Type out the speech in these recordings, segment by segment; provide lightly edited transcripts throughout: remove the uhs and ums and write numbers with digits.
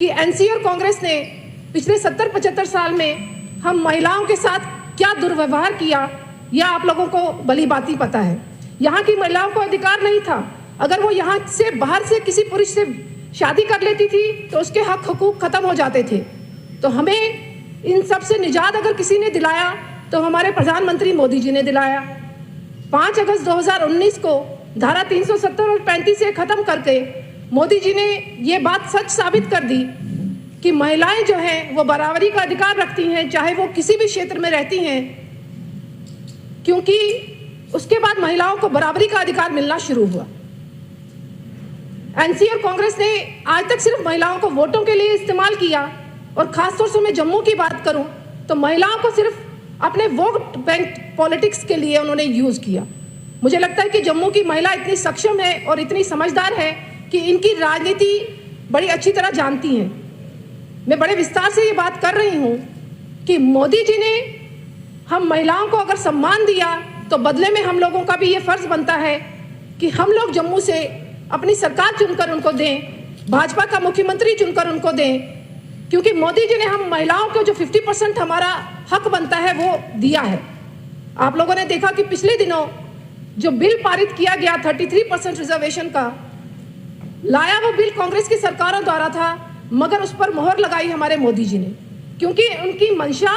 कि एनसी और कांग्रेस ने पिछले 70-75 साल में हम महिलाओं के साथ क्या दुर्व्यवहार किया, यह आप लोगों को भली भांति पता है। यहाँ की महिलाओं को अधिकार नहीं था। अगर वो यहाँ से बाहर से किसी पुरुष से शादी कर लेती थी तो उसके हक हुकूक खत्म हो जाते थे। तो हमें इन सब से निजात अगर किसी ने दिलाया तो हमारे प्रधानमंत्री मोदी जी ने दिलाया। 5 अगस्त 2019 को धारा 370 और 35 से खत्म करके मोदी जी ने ये बात सच साबित कर दी कि महिलाएं जो हैं वो बराबरी का अधिकार रखती हैं, चाहे वो किसी भी क्षेत्र में रहती हैं, क्योंकि उसके बाद महिलाओं को बराबरी का अधिकार मिलना शुरू हुआ। एनसी और कांग्रेस ने आज तक सिर्फ महिलाओं को वोटों के लिए इस्तेमाल किया, और खासतौर से मैं जम्मू की बात करूं तो महिलाओं को सिर्फ अपने वोट बैंक पॉलिटिक्स के लिए उन्होंने यूज किया। मुझे लगता है कि जम्मू की महिला इतनी सक्षम है और इतनी समझदार है कि इनकी राजनीति बड़ी अच्छी तरह जानती हैं। मैं बड़े विस्तार से ये बात कर रही हूँ कि मोदी जी ने हम महिलाओं को अगर सम्मान दिया तो बदले में हम लोगों का भी ये फर्ज बनता है कि हम लोग जम्मू से अपनी सरकार चुनकर उनको दें, भाजपा का मुख्यमंत्री चुनकर उनको दें, क्योंकि मोदी जी ने हम महिलाओं को जो 50% हमारा हक बनता है वो दिया है। आप लोगों ने देखा कि पिछले दिनों जो बिल पारित किया गया 33% रिजर्वेशन का, लाया वो बिल कांग्रेस की सरकारों द्वारा था, मगर उस पर मोहर लगाई हमारे मोदी जी ने, क्योंकि उनकी मंशा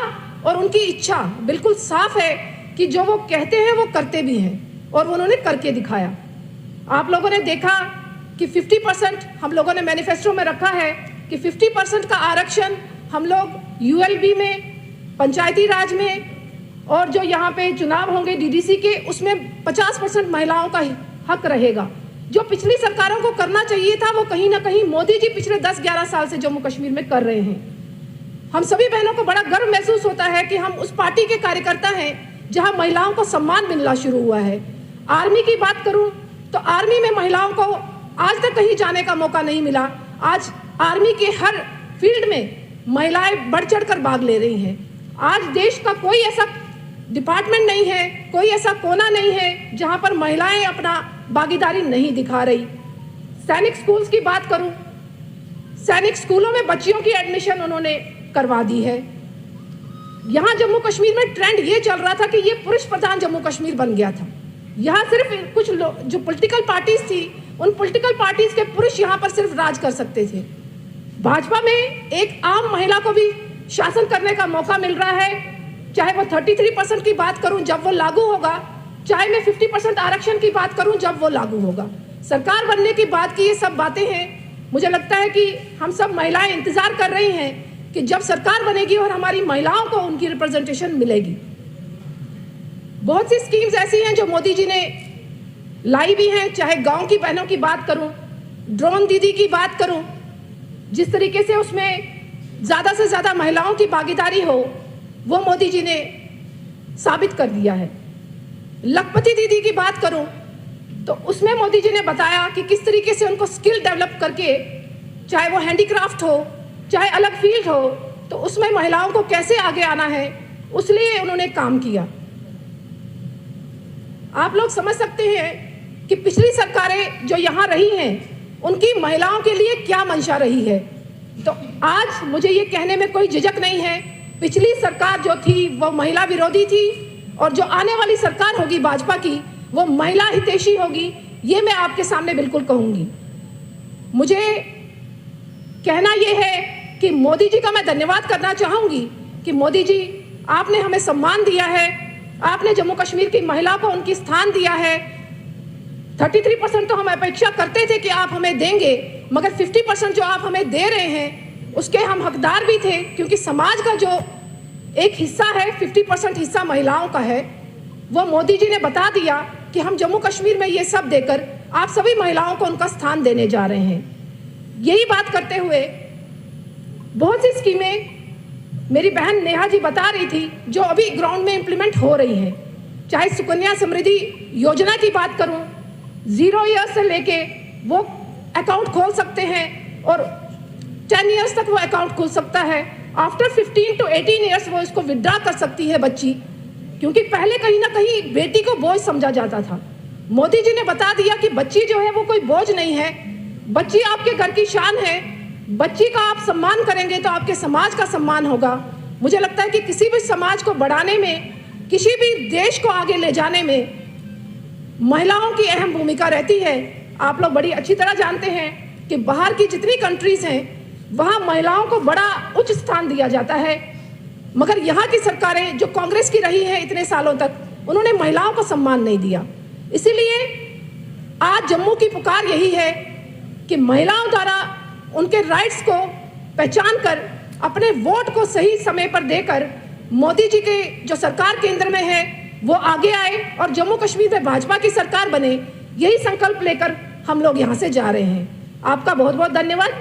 और उनकी इच्छा बिल्कुल साफ है कि जो वो कहते हैं वो करते भी हैं, और उन्होंने करके दिखाया। आप लोगों ने देखा कि 50% हम लोगों ने मैनिफेस्टो में रखा है कि 50% का आरक्षण हम लोग यूएलबी में, पंचायती राज में, और जो यहाँ पे चुनाव होंगे डीडीसी के, उसमें 50% महिलाओं का हक रहेगा। जो पिछली सरकारों को करना चाहिए था वो कहीं ना कहीं मोदी जी पिछले 10-11 साल से जम्मू कश्मीर में कर रहे हैं। हम सभी बहनों को बड़ा गर्व महसूस होता है कि हम उस पार्टी के कार्यकर्ता हैं जहां महिलाओं को सम्मान मिलना शुरू हुआ है। आर्मी की बात करूं तो आर्मी में महिलाओं को आज तक कहीं जाने का मौका नहीं मिला। आज आर्मी के हर फील्ड में महिलाएं बढ़ चढ़ कर भाग ले रही हैं। आज देश का कोई ऐसा डिपार्टमेंट नहीं है, कोई ऐसा कोना नहीं है जहां पर महिलाएं अपना भागीदारी नहीं दिखा रही। सैनिक स्कूल्स की बात करूं, सैनिक स्कूलों में बच्चियों की एडमिशन उन्होंने करवा दी है। यहां जम्मू कश्मीर में ट्रेंड ये चल रहा था कि ये पुरुष प्रधान जम्मू कश्मीर बन गया था। यहाँ सिर्फ कुछ लोग जो पॉलिटिकल पार्टीज थी, उन पॉलिटिकल पार्टीज के पुरुष यहाँ पर सिर्फ राज कर सकते थे। भाजपा में एक आम महिला को भी शासन करने का मौका मिल रहा है, चाहे वो 33% की बात करूं जब वो लागू होगा, चाहे मैं 50% आरक्षण की बात करूं जब वो लागू होगा। सरकार बनने की बात की ये सब बातें हैं। मुझे लगता है कि हम सब महिलाएं इंतजार कर रही हैं कि जब सरकार बनेगी और हमारी महिलाओं को उनकी रिप्रेजेंटेशन मिलेगी। बहुत सी स्कीम्स ऐसी हैं जो मोदी जी ने लाई भी हैं, चाहे गांव की बहनों की बात करूं, ड्रोन दीदी की बात करूं, जिस तरीके से उसमें ज़्यादा से ज़्यादा महिलाओं की भागीदारी हो वो मोदी जी ने साबित कर दिया है। लखपति दीदी की बात करूं तो उसमें मोदी जी ने बताया कि किस तरीके से उनको स्किल डेवलप करके, चाहे वो हैंडीक्राफ्ट हो, चाहे अलग फील्ड हो, तो उसमें महिलाओं को कैसे आगे आना है, उसलिए उन्होंने काम किया। आप लोग समझ सकते हैं कि पिछली सरकारें जो यहाँ रही हैं उनकी महिलाओं के लिए क्या मंशा रही है। तो आज मुझे ये कहने में कोई झिझक नहीं है, पिछली सरकार जो थी वो महिला विरोधी थी, और जो आने वाली सरकार होगी भाजपा की वो महिला हितैषी होगी, ये मैं आपके सामने बिल्कुल कहूँगी। मुझे कहना ये है कि मोदी जी का मैं धन्यवाद करना चाहूँगी कि मोदी जी आपने हमें सम्मान दिया है, आपने जम्मू कश्मीर की महिला को उनकी स्थान दिया है। 33% तो हम अपेक्षा करते थे कि आप हमें देंगे, मगर 50% जो आप हमें दे रहे हैं उसके हम हकदार भी थे, क्योंकि समाज का जो एक हिस्सा है 50% हिस्सा महिलाओं का है, वो मोदी जी ने बता दिया कि हम जम्मू कश्मीर में ये सब देकर आप सभी महिलाओं को उनका स्थान देने जा रहे हैं। यही बात करते हुए बहुत सी स्कीमें मेरी बहन नेहा जी बता रही थी जो अभी ग्राउंड में इम्प्लीमेंट हो रही हैं। चाहे सुकन्या समृद्धि योजना की बात करूं, 0 ईयर्स से लेके वो अकाउंट खोल सकते हैं और 10 ईयर्स तक वो अकाउंट खोल सकता है। आफ्टर 15 to 18 ईयर्स वो इसको विड्रॉ कर सकती है बच्ची, क्योंकि पहले कहीं ना कहीं बेटी को बोझ समझा जाता था। मोदी जी ने बता दिया कि बच्ची जो है वो कोई बोझ नहीं है, बच्ची आपके घर की शान है। बच्ची का आप सम्मान करेंगे तो आपके समाज का सम्मान होगा। मुझे लगता है कि किसी भी समाज को बढ़ाने में, किसी भी देश को आगे ले जाने में महिलाओं की अहम भूमिका रहती है। आप लोग बड़ी अच्छी तरह जानते हैं कि बाहर की जितनी कंट्रीज हैं वहाँ महिलाओं को बड़ा उच्च स्थान दिया जाता है, मगर यहाँ की सरकारें जो कांग्रेस की रही हैं इतने सालों तक, उन्होंने महिलाओं को सम्मान नहीं दिया। इसीलिए आज जम्मू की पुकार यही है कि महिलाओं द्वारा उनके राइट्स को पहचान कर अपने वोट को सही समय पर देकर मोदी जी के जो सरकार केंद्र में है वो आगे आए और जम्मू कश्मीर में भाजपा की सरकार बने, यही संकल्प लेकर हम लोग यहाँ से जा रहे हैं। आपका बहुत बहुत धन्यवाद।